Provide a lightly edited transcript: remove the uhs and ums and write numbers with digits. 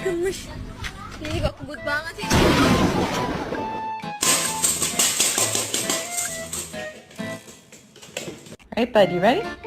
Mas, hindi ko kubot banget sih. Alright, bud, you ready?